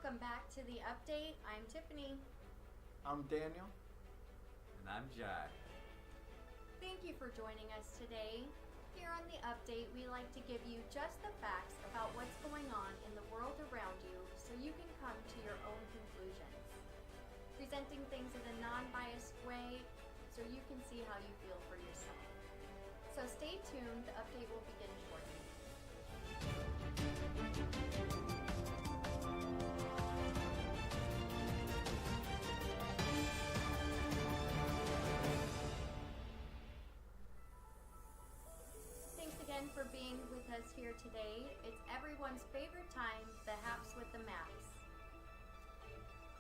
Welcome back to the update. I'm Tiffany. I'm Daniel. And I'm Jack. Thank you for joining us today. Here on the update, we like to give you just the facts about what's going on in the world around you so you can come to your own conclusions. Presenting things in a non-biased way so you can see how you feel for yourself. So stay tuned, the update will begin shortly. Thanks again for being with us here today. It's everyone's favorite time, the Haps with the Maps.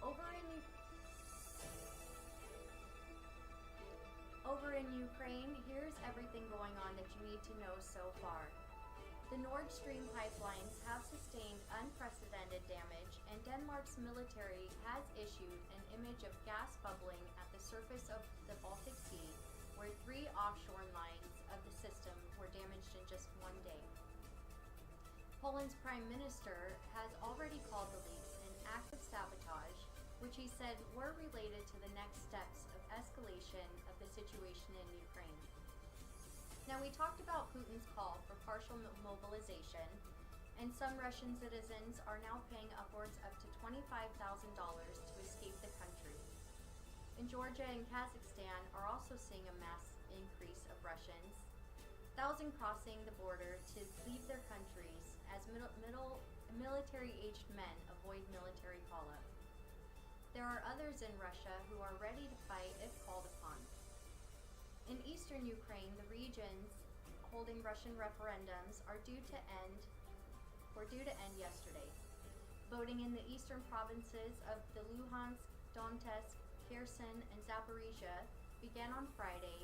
Over in Ukraine, here's everything going on that you need to know so far. The Nord Stream pipelines have sustained unprecedented damage, and Denmark's military has issued an image of gas bubbling at the surface of the Baltic Sea, where 3 offshore lines of the system were damaged in just one day. Poland's prime minister has already called the leaks an act of sabotage, which he said were related to the next steps of escalation of the situation in Ukraine. Now, we talked about Putin's call for partial mobilization, and some Russian citizens are now paying upwards up to $25,000 to escape the country. In Georgia and Kazakhstan are also seeing a mass increase of Russians, thousands crossing the border to leave their countries as military-aged men avoid military call-up. There are others in Russia who are ready to fight if called upon. In eastern Ukraine, the regions holding Russian referendums are due to end yesterday. Voting in the eastern provinces of the Luhansk, Donetsk, Kherson, and Zaporizhia began on Friday,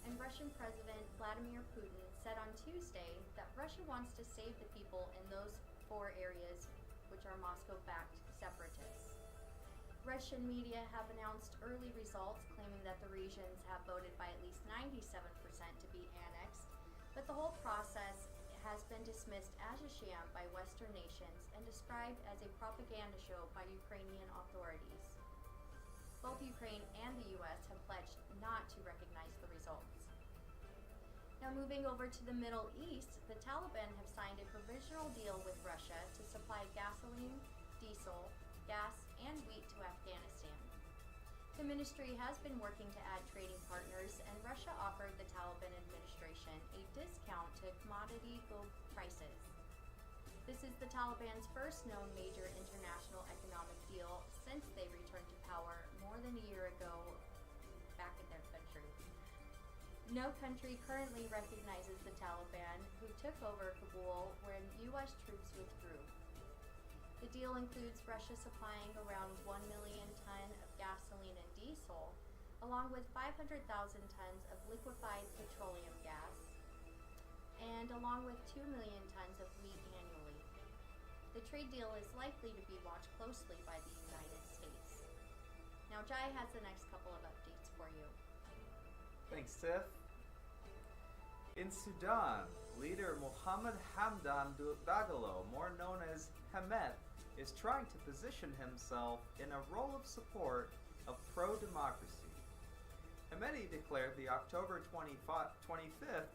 and Russian President Vladimir Putin said on Tuesday that Russia wants to save the people in those 4 areas, which are Moscow-backed separatists. Russian media have announced early results claiming that the regions have voted by at least 97% to be annexed, but the whole process has been dismissed as a sham by Western nations and described as a propaganda show by Ukrainian authorities. Both Ukraine and the US have pledged not to recognize the results. Now, moving over to the Middle East, the Taliban have signed a provisional deal with Russia to supply gasoline, diesel, gas, and wheat to Afghanistan. The ministry has been working to add trading partners, and Russia offered the Taliban administration a discount to commodity gold prices. This is the Taliban's first known major international economic deal since they returned to power more than a year ago back in their country. No country currently recognizes the Taliban, who took over Kabul when U.S. troops withdrew. The deal includes Russia supplying around 1 million tons of gasoline and diesel, along with 500,000 tons of liquefied petroleum gas, and along with 2 million tons of wheat annually. The trade deal is likely to be watched closely by the United States. Now, Jai has the next couple of updates for you. Thanks, Tiff. In Sudan, leader Mohammed Hamdan Dagalo, more known as Hamet, is trying to position himself in a role of support of pro-democracy. Hameti declared the October 25th,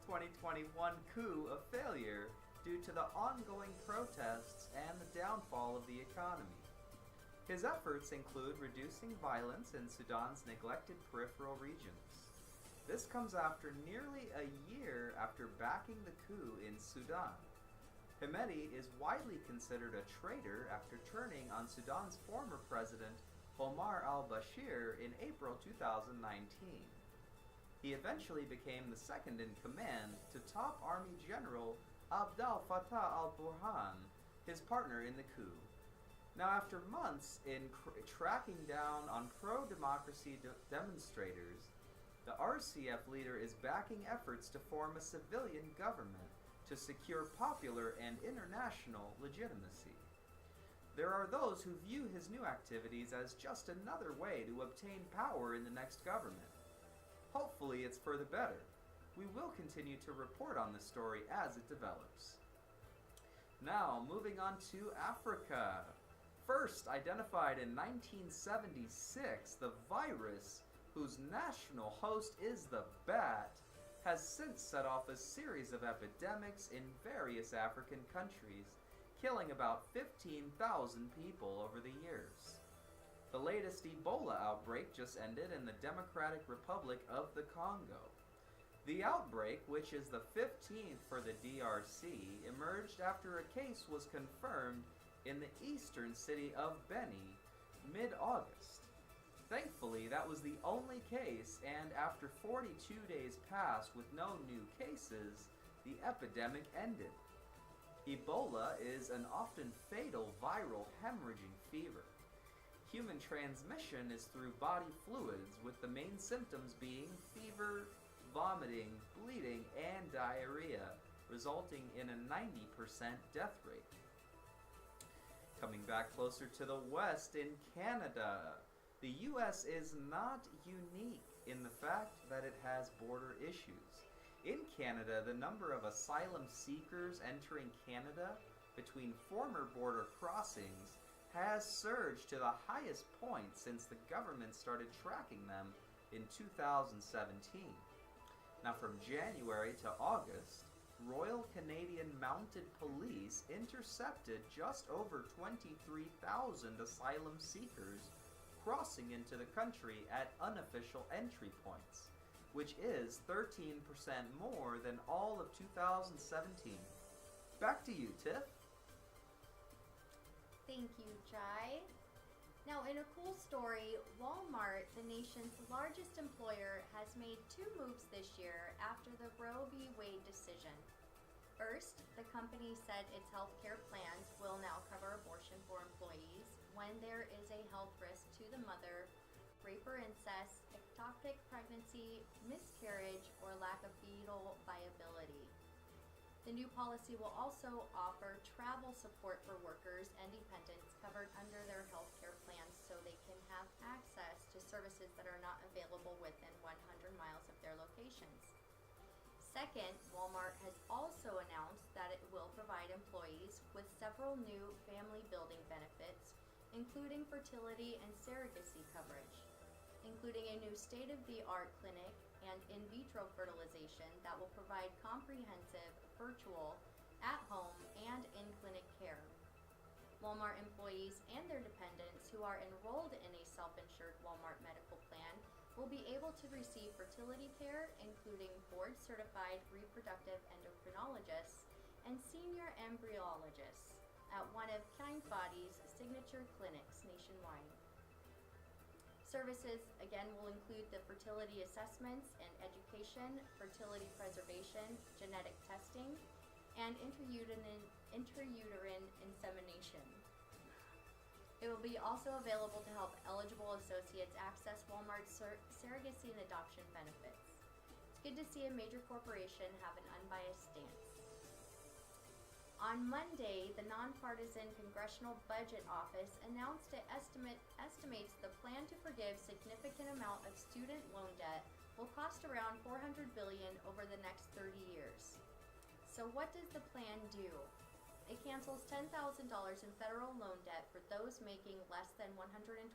2021 coup a failure due to the ongoing protests and the downfall of the economy. His efforts include reducing violence in Sudan's neglected peripheral regions. This comes after nearly a year after backing the coup in Sudan. Hameti is widely considered a traitor after turning on Sudan's former president Omar al-Bashir in April 2019. He eventually became the second in command to top Army General Abdel Fattah al-Burhan, his partner in the coup. Now, after months in tracking down on pro-democracy demonstrators, the RCF leader is backing efforts to form a civilian government to secure popular and international legitimacy. There are those who view his new activities as just another way to obtain power in the next government. Hopefully it's for the better. We will continue to report on this story as it develops. Now, moving on to Africa. first identified in 1976, the virus, whose national host is the bat, has since set off a series of epidemics in various African countries, killing about 15,000 people over the years. The latest Ebola outbreak just ended in the Democratic Republic of the Congo. The outbreak, which is the 15th for the DRC, emerged after a case was confirmed in the eastern city of Beni mid-August. Thankfully, that was the only case, and after 42 days passed with no new cases, the epidemic ended. Ebola is an often fatal viral hemorrhaging fever. Human transmission is through body fluids, with the main symptoms being fever, vomiting, bleeding, and diarrhea, resulting in a 90% death rate. Coming back closer to the west, in Canada, the U.S. is not unique in the fact that it has border issues. In Canada, the number of asylum seekers entering Canada between former border crossings has surged to the highest point since the government started tracking them in 2017. Now, from January to August, Royal Canadian Mounted Police intercepted just over 23,000 asylum seekers crossing into the country at unofficial entry points, which is 13% more than all of 2017. Back to you, Tiff. Thank you, Jai. Now, in a cool story, Walmart, the nation's largest employer, has made two moves this year after the Roe v. Wade decision. First, the company said its healthcare plans will now cover abortion for employees when there is a health risk to the mother, rape or incest, ectopic pregnancy, miscarriage, or lack of fetal viability. The new policy will also offer travel support for workers and dependents covered under their healthcare plans so they can have access to services that are not available within 100 miles of their locations. Second, Walmart has also announced that it will provide employees with several new family building benefits, including fertility and surrogacy coverage, including a new state-of-the-art clinic and in vitro fertilization that will provide comprehensive, virtual, at-home, and in-clinic care. Walmart employees and their dependents who are enrolled in a self-insured Walmart medical plan will be able to receive fertility care, including board-certified reproductive endocrinologists and senior embryologists at one of Kindbody's signature clinics nationwide. Services, again, will include the fertility assessments and education, fertility preservation, genetic testing, and intrauterine insemination. It will be also available to help eligible associates access Walmart's surrogacy and adoption benefits. It's good to see a major corporation have an unbiased stance. On Monday, the nonpartisan Congressional Budget Office announced it estimates the plan to forgive significant amount of student loan debt will cost around $400 billion over the next 30 years. So what does the plan do? It cancels $10,000 in federal loan debt for those making less than $125,000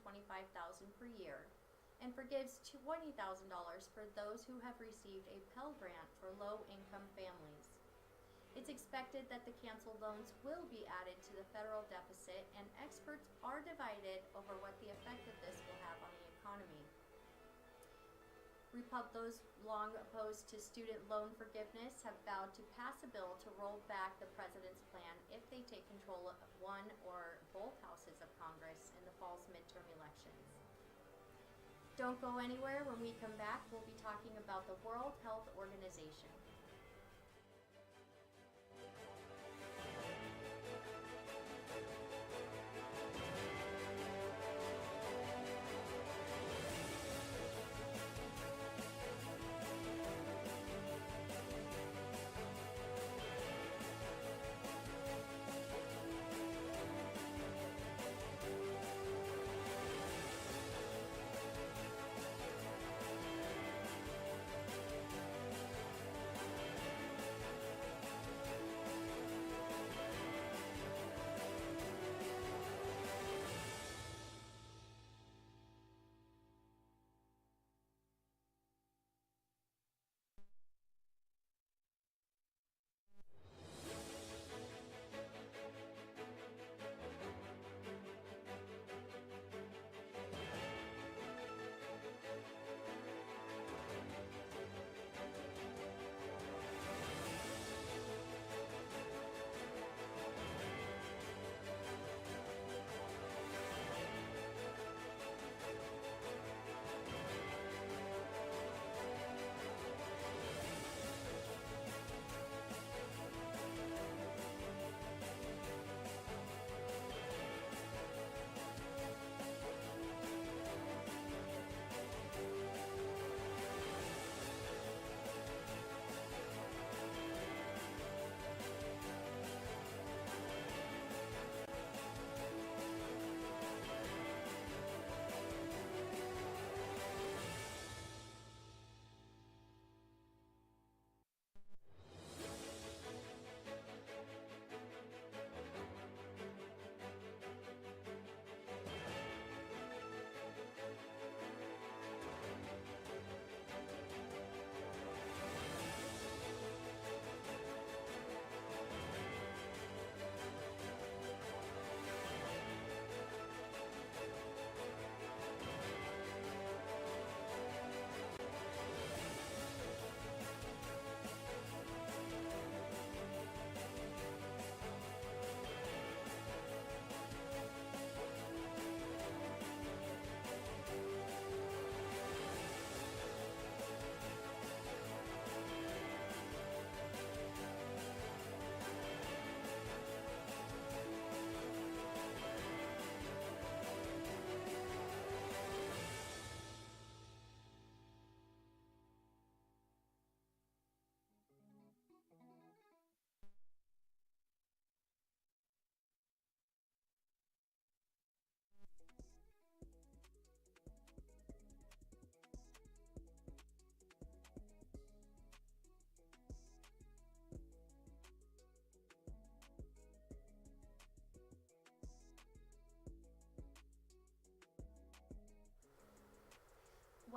per year and forgives $20,000 for those who have received a Pell Grant for low-income families. It's expected that the canceled loans will be added to the federal deficit, and experts are divided over what the effect of this will have on the economy. Those long opposed to student loan forgiveness have vowed to pass a bill to roll back the president's plan if they take control of one or both houses of Congress in the fall's midterm elections. Don't go anywhere. When we come back, we'll be talking about the World Health Organization.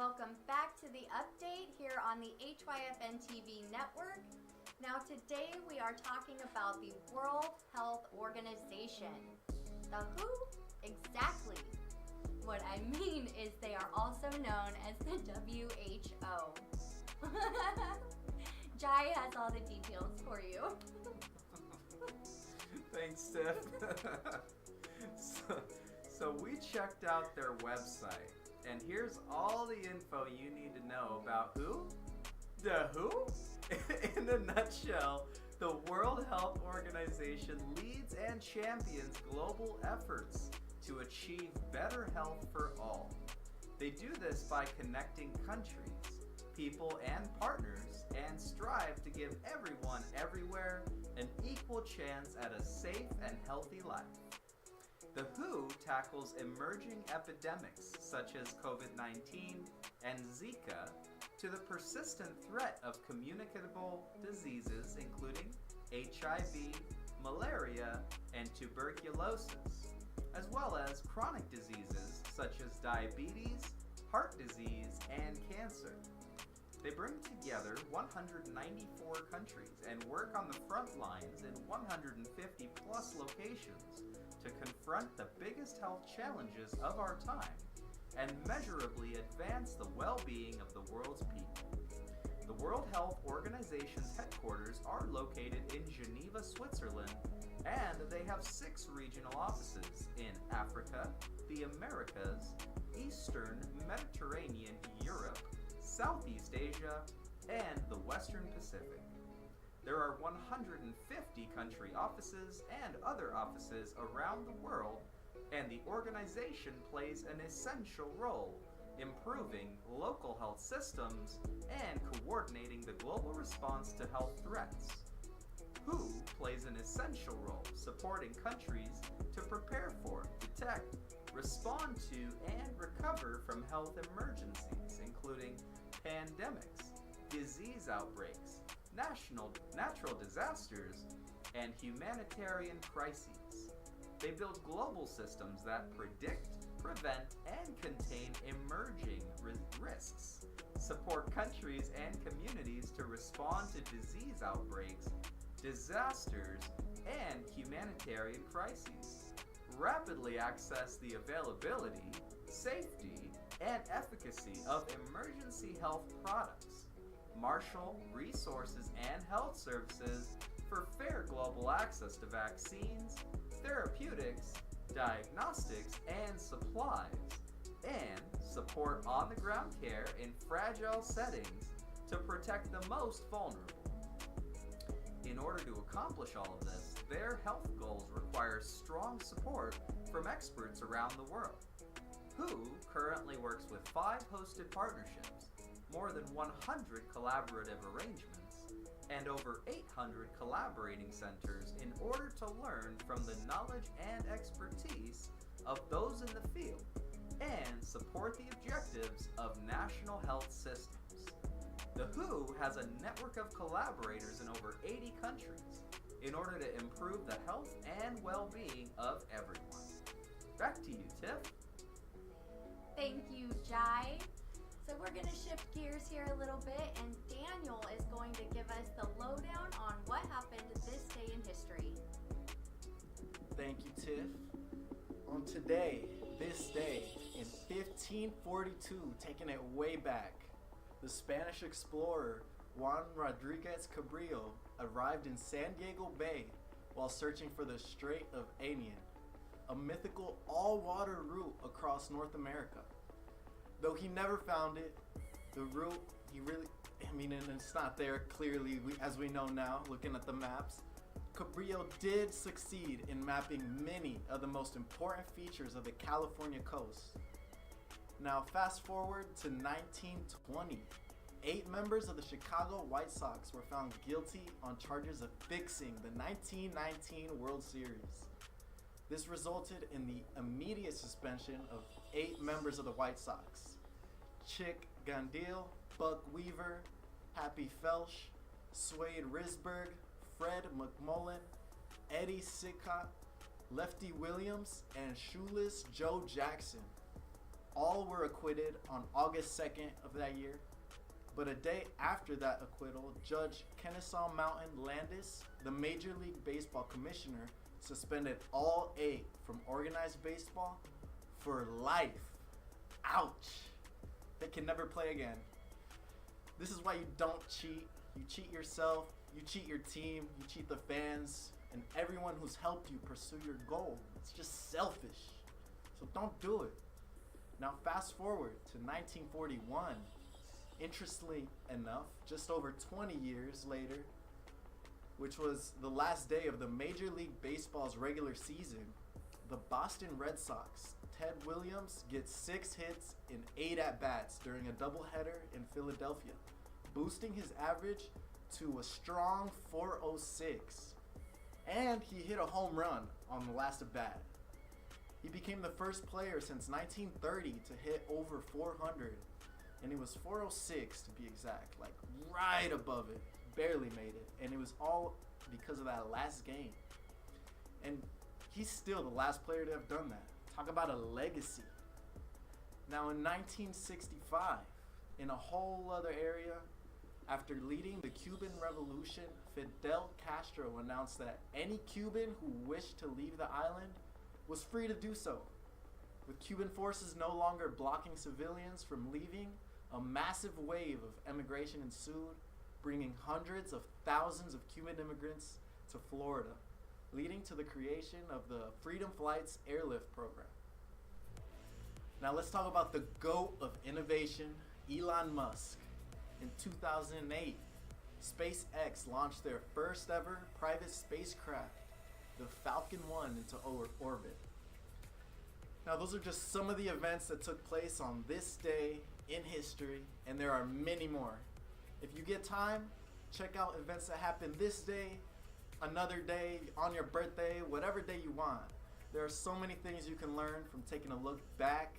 Welcome back to the update here on the HYFN TV network. Now today we are talking about the World Health Organization. The WHO? Exactly. What I mean is they are also known as the WHO. Jai has all the details for you. Thanks, Tiff. So we checked out their website, and here's all the info you need to know about who? The WHO? In a nutshell, the World Health Organization leads and champions global efforts to achieve better health for all. They do this by connecting countries, people, and partners, and strive to give everyone everywhere an equal chance at a safe and healthy life. The WHO tackles emerging epidemics such as COVID-19 and Zika to the persistent threat of communicable diseases including HIV, malaria, and tuberculosis, as well as chronic diseases such as diabetes, heart disease, and cancer. They bring together 194 countries and work on the front lines in 150 plus locations to confront the biggest health challenges of our time and measurably advance the well-being of the world's people. The World Health Organization's headquarters are located in Geneva, Switzerland, and they have 6 regional offices in Africa, the Americas, Eastern Mediterranean Europe, Southeast Asia, and the Western Pacific. There are 150 country offices and other offices around the world, and the organization plays an essential role improving local health systems and coordinating the global response to health threats. WHO plays an essential role supporting countries to prepare for, detect, respond to, and recover from health emergencies, including pandemics, disease outbreaks, natural disasters, and humanitarian crises. They build global systems that predict, prevent, and contain emerging risks, support countries and communities to respond to disease outbreaks, disasters, and humanitarian crises, rapidly access the availability, safety, and efficacy of emergency health products, marshal resources and health services for fair global access to vaccines, therapeutics, diagnostics, and supplies, and support on-the-ground care in fragile settings to protect the most vulnerable. In order to accomplish all of this, their health goals require strong support from experts around the world. WHO currently works with 5 hosted partnerships, more than 100 collaborative arrangements, and over 800 collaborating centers in order to learn from the knowledge and expertise of those in the field and support the objectives of national health systems. The WHO has a network of collaborators in over 80 countries in order to improve the health and well-being of everyone. Back to you, Tiff. Thank you, Jai. So we're going to shift gears here a little bit, and Daniel is going to give us the lowdown on what happened this day in history. Thank you, Tiff. On this day, in 1542, taking it way back, the Spanish explorer Juan Rodriguez Cabrillo arrived in San Diego Bay while searching for the Strait of Anian, a mythical all-water route across North America. Though he never found it, the route, and it's not there clearly, as we know now, looking at the maps. Cabrillo did succeed in mapping many of the most important features of the California coast. Now fast forward to 1920. 8 members of the Chicago White Sox were found guilty on charges of fixing the 1919 World Series. This resulted in the immediate suspension of 8 members of the White Sox: Chick Gandil, Buck Weaver, Happy Felsch, Swade Risberg, Fred McMullen, Eddie Sickott, Lefty Williams, and Shoeless Joe Jackson. all were acquitted on August 2nd of that year. But a day after that acquittal, Judge Kennesaw Mountain Landis, the Major League Baseball commissioner, suspended all 8 from organized baseball for life. Ouch! They can never play again. This is why you don't cheat. You cheat yourself, you cheat your team, you cheat the fans, and everyone who's helped you pursue your goal. It's just selfish. So don't do it. Now fast forward to 1941. Interestingly enough, just over 20 years later, which was the last day of the Major League Baseball's regular season, the Boston Red Sox, Ted Williams gets 6 hits in 8 at-bats during a doubleheader in Philadelphia, boosting his average to a strong 406. And he hit a home run on the last at-bat. He became the first player since 1930 to hit over 400, and it was 406 to be exact, like right above it, barely made it, and it was all because of that last game. And he's still the last player to have done that. Talk about a legacy. Now in 1965, in a whole other area, after leading the Cuban Revolution, Fidel Castro announced that any Cuban who wished to leave the island was free to do so. With Cuban forces no longer blocking civilians from leaving, a massive wave of emigration ensued, bringing hundreds of thousands of Cuban immigrants to Florida, leading to the creation of the Freedom Flight's airlift program. Now let's talk about the GOAT of innovation, Elon Musk. In 2008, SpaceX launched their first ever private spacecraft, the Falcon 1, into orbit. Now those are just some of the events that took place on this day in history, and there are many more. If you get time, check out events that happened this day, another day, on your birthday, whatever day you want. There are so many things you can learn from taking a look back,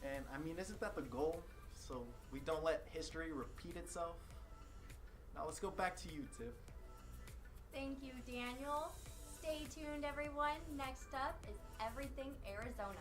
and I mean, isn't that the goal? So we don't let history repeat itself. Now let's go back to you, Tiff. Thank you, Daniel. Stay tuned, everyone. Next up is Everything Arizona.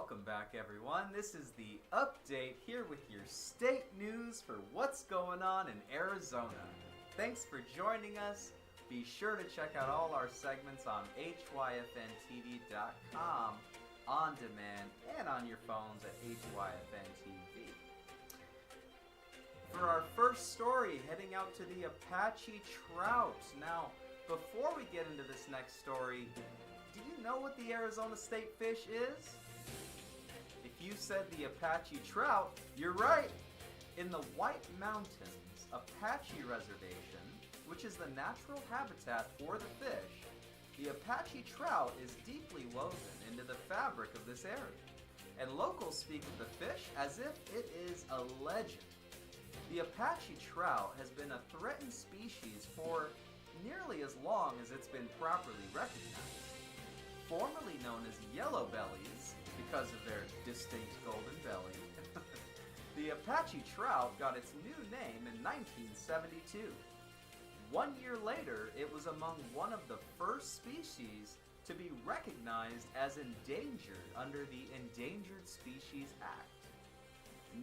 Welcome back, everyone. This is the update here with your state news for what's going on in Arizona. Thanks for joining us. Be sure to check out all our segments on HYFNTV.com on demand and on your phones at HYFN TV. For our first story, heading out to the Apache trout. Now, before we get into this next story, do you know what the Arizona state fish is? If you said the Apache trout, you're right. In the White Mountains Apache Reservation, which is the natural habitat for the fish, the Apache trout is deeply woven into the fabric of this area, and locals speak of the fish as if it is a legend. The Apache trout has been a threatened species for nearly as long as it's been properly recognized. Formerly known as yellow bellies because of their distinct golden belly, the Apache trout got its new name in 1972. 1 year later, it was among one of the first species to be recognized as endangered under the Endangered Species Act.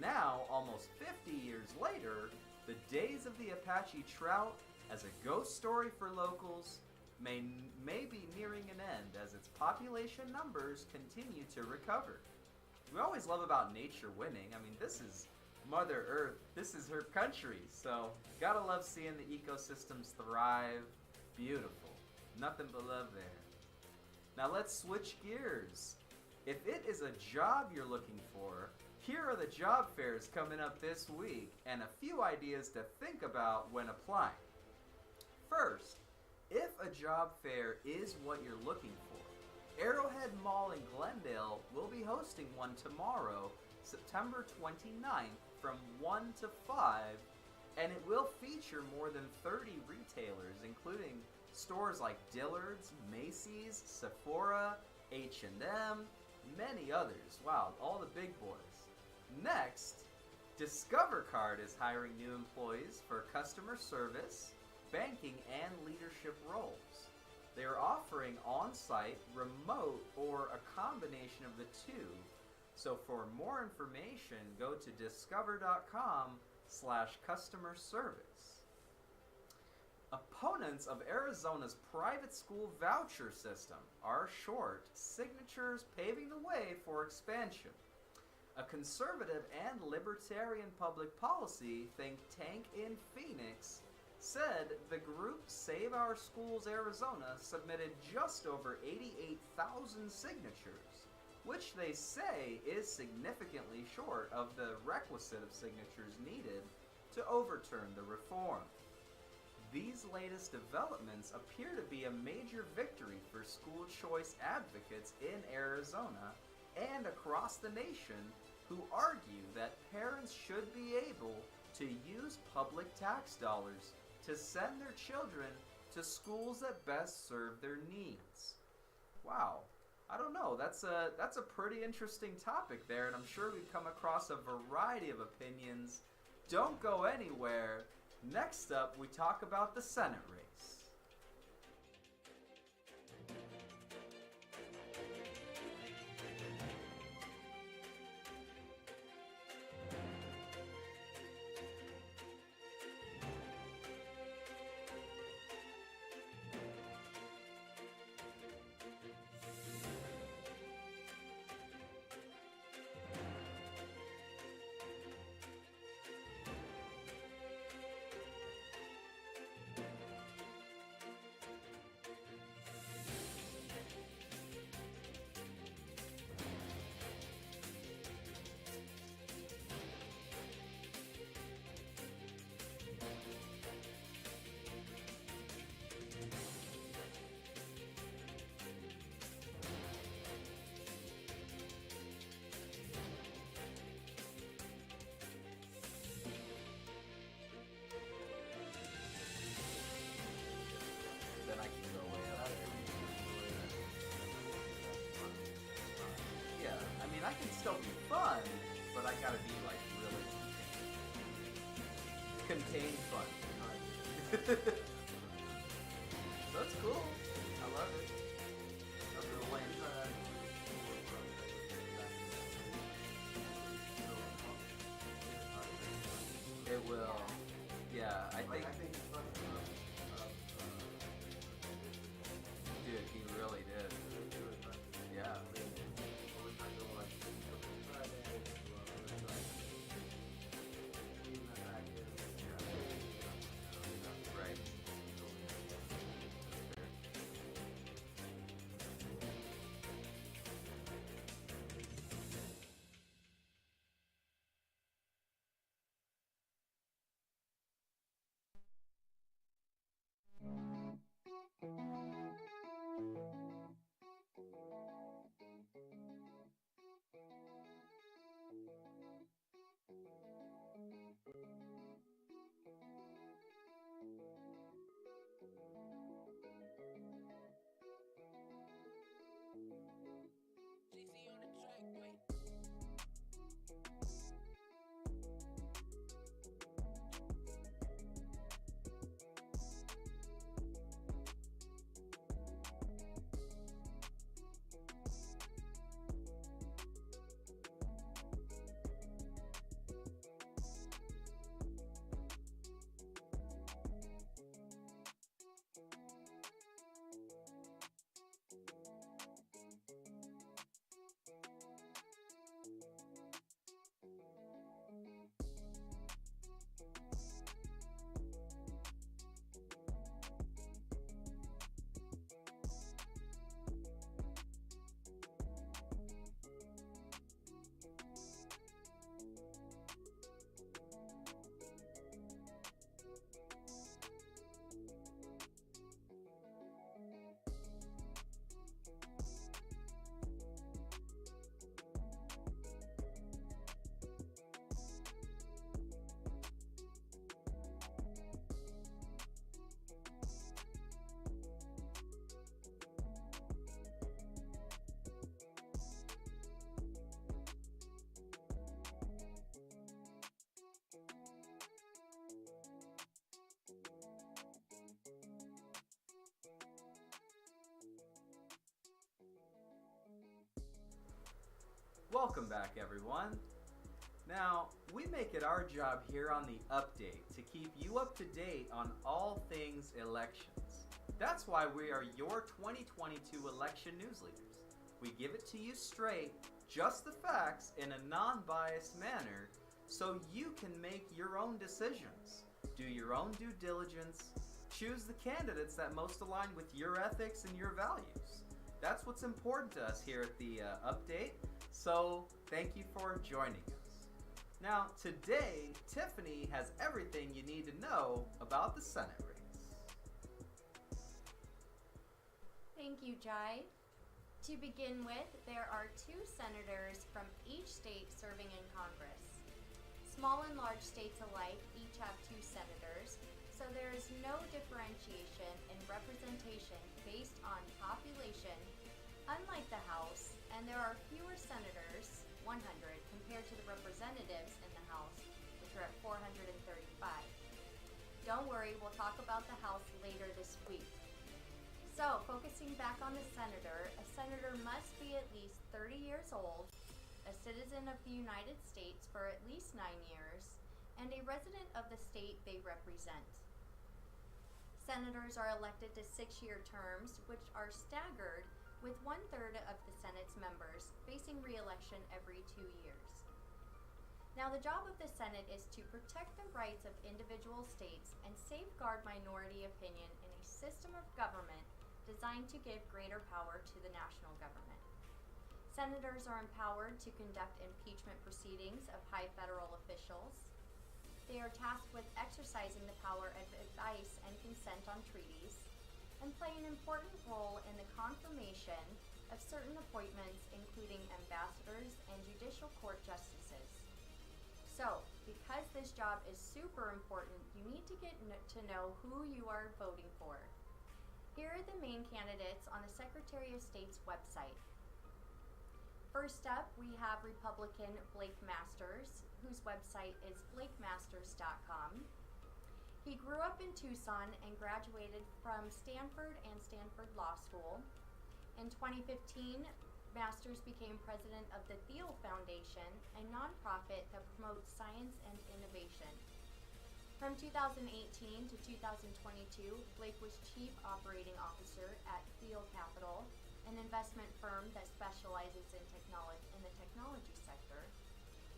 Now, almost 50 years later, the days of the Apache trout as a ghost story for locals may be nearing an end as its population numbers continue to recover. We always love about nature winning. I mean, this is Mother Earth. This is her country. So, gotta love seeing the ecosystems thrive. Beautiful. Nothing but love there. Now let's switch gears. If it is a job you're looking for, here are the job fairs coming up this week and a few ideas to think about when applying. First, if a job fair is what you're looking for, Arrowhead Mall in Glendale will be hosting one tomorrow, September 29th from 1 to 5, and it will feature more than 30 retailers, including stores like Dillard's, Macy's, Sephora, H&M, many others. Wow, all the big boys. Next, Discover Card is hiring new employees for customer service, banking, and leadership roles. They are offering on-site, remote, or a combination of the two. So for more information, go to discover.com/customer service. Opponents of Arizona's private school voucher system are short signatures paving the way for expansion. A conservative and libertarian public policy think tank in Phoenix said the group Save Our Schools Arizona submitted just over 88,000 signatures, which they say is significantly short of the requisite of signatures needed to overturn the reform. These latest developments appear to be a major victory for school choice advocates in Arizona and across the nation who argue that parents should be able to use public tax dollars to send their children to schools that best serve their needs. Wow. I don't know, that's a pretty interesting topic there, and I'm sure we've come across a variety of opinions. Don't go anywhere. Next up, we talk about the Senate race. I can still be fun, but I gotta be like really contained fun. That's cool. I love it. That's real lame. Like, I think it's much more dude, he really did. Yeah. we're trying to watch Friday, even that back in, Right. Welcome back, everyone. Now, we make it our job here on the update to keep you up to date on all things elections. That's why we are your 2022 election news leaders. We give it to you straight, just the facts, in a non-biased manner, so you can make your own decisions, do your own due diligence, choose the candidates that most align with your ethics and your values. That's what's important to us here at the update. So, thank you for joining us. Now, today, Tiffany has everything you need to know about the Senate race. Thank you, Jai. To begin with, there are 2 senators from each state serving in Congress. Small and large states alike each have 2 senators, so there is no differentiation in representation based on population, unlike the House, and there are fewer senators, 100, compared to the representatives in the House, which are at 435. Don't worry, we'll talk about the House later this week. So, focusing back on the senator, a senator must be at least 30 years old, a citizen of the United States for at least 9 years, and a resident of the state they represent. Senators are elected to 6-year terms, which are staggered, with 1/3 of the Senate's members facing re-election every 2 years. Now, the job of the Senate is to protect the rights of individual states and safeguard minority opinion in a system of government designed to give greater power to the national government. Senators are empowered to conduct impeachment proceedings of high federal officials. They are tasked with exercising the power of advice and consent on treaties, and play an important role in the confirmation of certain appointments, including ambassadors and judicial court justices. So, because this job is super important, you need to get to know who you are voting for. Here are the main candidates on the Secretary of State's website. First up, we have Republican Blake Masters, whose website is blakemasters.com. He grew up in Tucson and graduated from Stanford and Stanford Law School. In 2015, Masters became president of the Thiel Foundation, a nonprofit that promotes science and innovation. From From 2018 to 2022, Blake was Chief Operating Officer at Theo Capital, an investment firm that specializes in the technology sector.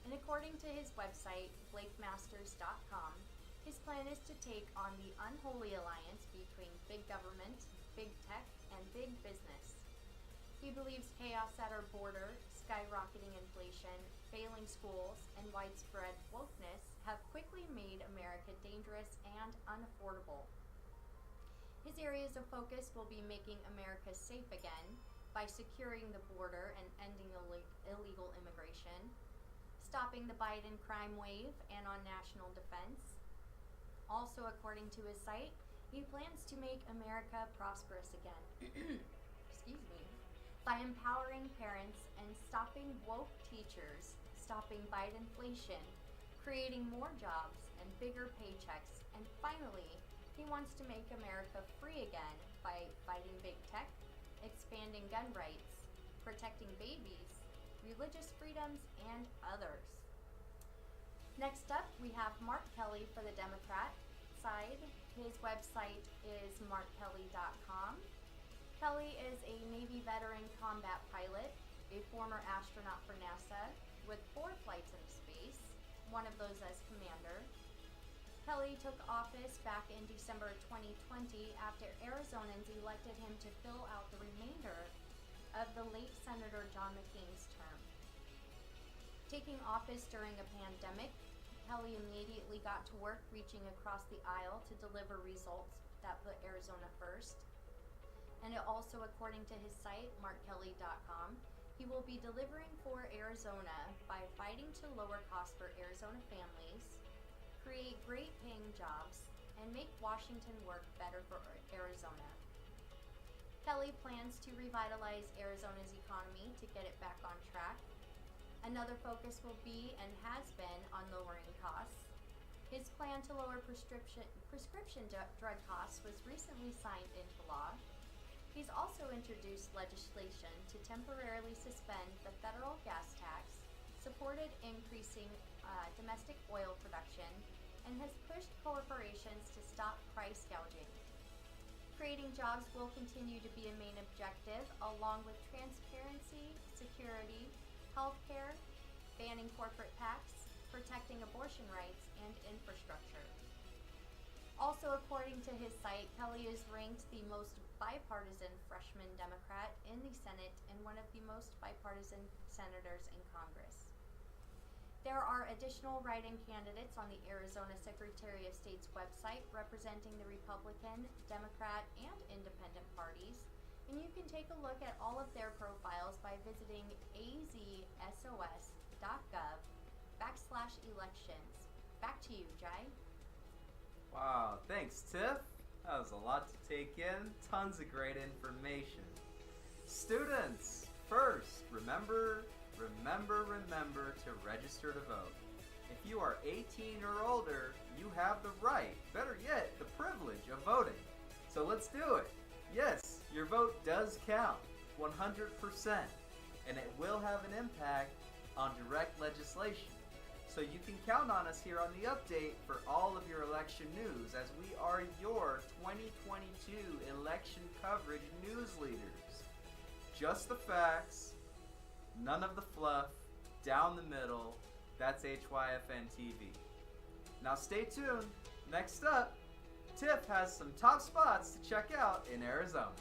And according to his website, blakemasters.com, his plan is to take on the unholy alliance between big government, big tech, and big business. He believes chaos at our border, skyrocketing inflation, failing schools, and widespread wokeness have quickly made America dangerous and unaffordable. His areas of focus will be making America safe again by securing the border and ending illegal immigration, stopping the Biden crime wave, and on national defense. Also, according to his site, he plans to make America prosperous again. Excuse me. By empowering parents and stopping woke teachers, stopping Bidenflation, creating more jobs and bigger paychecks, and finally, he wants to make America free again by fighting big tech, expanding gun rights, protecting babies, religious freedoms, and others. Next up, we have Mark Kelly for the Democrat side. His website is markkelly.com. Kelly is a Navy veteran combat pilot, a former astronaut for NASA, with 4 flights into space, one of those as commander. Kelly took office back in December 2020 after Arizonans elected him to fill out the remainder of the late Senator John McCain's term. Taking office during a pandemic, Kelly immediately got to work reaching across the aisle to deliver results that put Arizona first. And also, according to his site, markkelly.com, he will be delivering for Arizona by fighting to lower costs for Arizona families, create great paying jobs, and make Washington work better for Arizona. Kelly plans to revitalize Arizona's economy to get it back on track. Another focus will be, and has been, on lowering costs. His plan to lower prescription drug costs was recently signed into law. He's also introduced legislation to temporarily suspend the federal gas tax, supported increasing domestic oil production, and has pushed corporations to stop price gouging. Creating jobs will continue to be a main objective, along with transparency, security, healthcare, banning corporate PACs, protecting abortion rights, and infrastructure. Also, according to his site, Kelly is ranked the most bipartisan freshman Democrat in the Senate and one of the most bipartisan senators in Congress. There are additional write-in candidates on the Arizona Secretary of State's website representing the Republican, Democrat, and Independent parties, and you can take a look at all of their profiles by visiting azsos.gov/elections. Back to you, Jai. Wow, thanks, Tiff. That was a lot to take in. Tons of great information. Students, first, remember to register to vote. If you are 18 or older, you have the right, better yet, the privilege of voting. So let's do it. Yes, your vote does count, 100%, and it will have an impact on direct legislation. So you can count on us here on the update for all of your election news, as we are your 2022 election coverage news leaders. Just the facts, none of the fluff, down the middle. That's HYFN TV. Now stay tuned. Next up, Tiff has some top spots to check out in Arizona.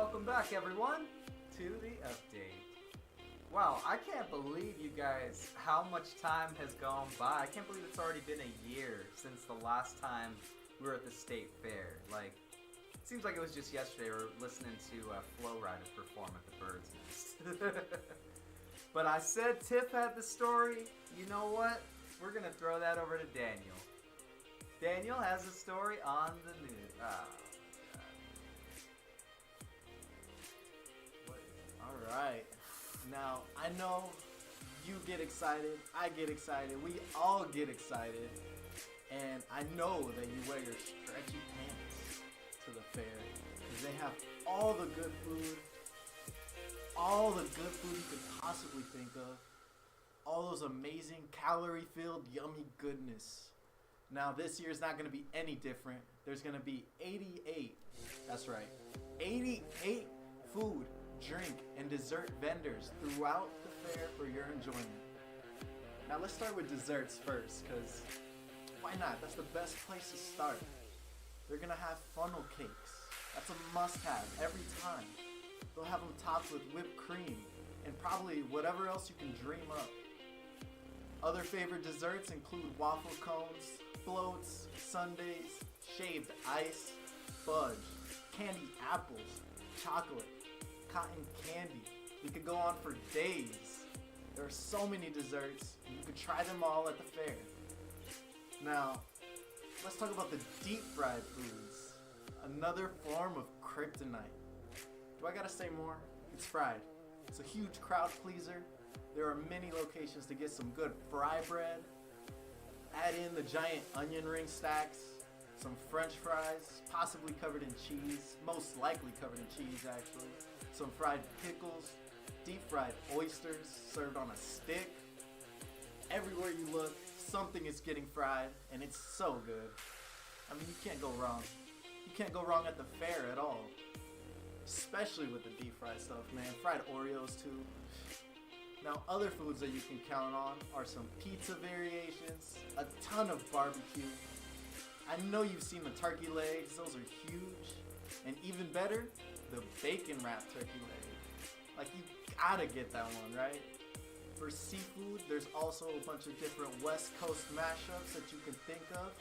welcome back everyone to the update. Wow, I can't believe you guys how much time has gone by. I can't believe it's already been a year since the last time we were at the state fair. Like, it seems like it was just yesterday we were listening to Flo Rida perform at the Bird's Nest. But I said Tiff had the story. You know what? We're gonna throw that over to Daniel. Daniel has a story on the news. Alright. Now, I know you get excited, I get excited, we all get excited, and I know that you wear your stretchy pants to the fair, because they have all the good food you could possibly think of, all those amazing calorie-filled yummy goodness. Now, this year's not going to be any different. There's going to be 88, that's right, 88 food, drink, and dessert vendors throughout the fair for your enjoyment. Now let's start with desserts first, because why not? That's the best place to start. They're gonna have funnel cakes. That's a must-have every time. They'll have them topped with whipped cream and probably whatever else you can dream up. Other favorite desserts include waffle cones, floats, sundaes, shaved ice, fudge, candy apples, chocolate, cotton candy. We could go on for days. There are so many desserts, and you could try them all at the fair. Now, let's talk about the deep fried foods. Another form of kryptonite. Do I gotta say more? It's fried. It's a huge crowd pleaser. There are many locations to get some good fry bread. Add in the giant onion ring stacks, some french fries, possibly covered in cheese, most likely covered in cheese actually, some fried pickles, deep fried oysters served on a stick. Everywhere you look, something is getting fried, and it's so good. I mean, you can't go wrong. You can't go wrong at the fair at all. Especially with the deep fried stuff, man. Fried Oreos too. Now, other foods that you can count on are some pizza variations, a ton of barbecue. I know you've seen the turkey legs, those are huge. And even better, the bacon wrapped turkey leg. Like, you gotta get that one, right? For seafood, there's also a bunch of different West Coast mashups that you can think of.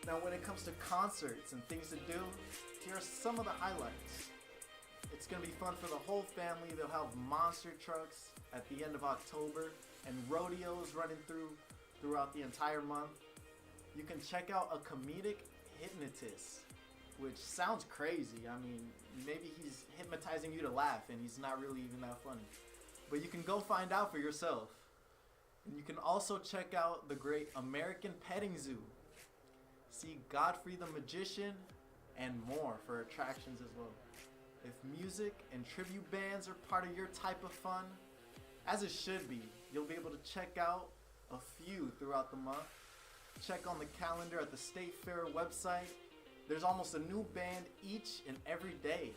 Now, when it comes to concerts and things to do, here are some of the highlights. It's gonna be fun for the whole family. They'll have monster trucks at the end of October and rodeos running throughout the entire month. You can check out a comedic hypnotist, which sounds crazy. I mean, maybe he's hypnotizing you to laugh and he's not really even that funny. But you can go find out for yourself. And you can also check out the great American Petting Zoo. See Godfrey the Magician and more for attractions as well. If music and tribute bands are part of your type of fun, as it should be, you'll be able to check out a few throughout the month. Check on the calendar at the State Fair website. There's almost a new band each and every day.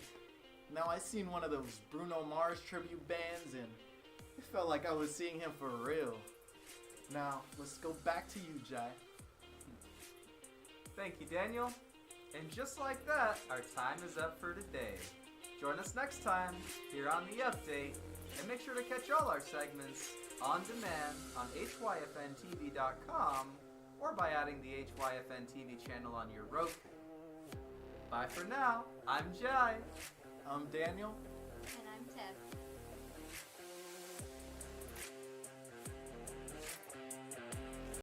Now, I seen one of those Bruno Mars tribute bands and it felt like I was seeing him for real. Now, let's go back to you, Jai. Thank you, Daniel. And just like that, our time is up for today. Join us next time here on The Update, and make sure to catch all our segments on demand on HYFNTV.com or by adding the HYFN TV channel on your Roku. Bye for now. I'm Jai. I'm Daniel. And I'm Tiff.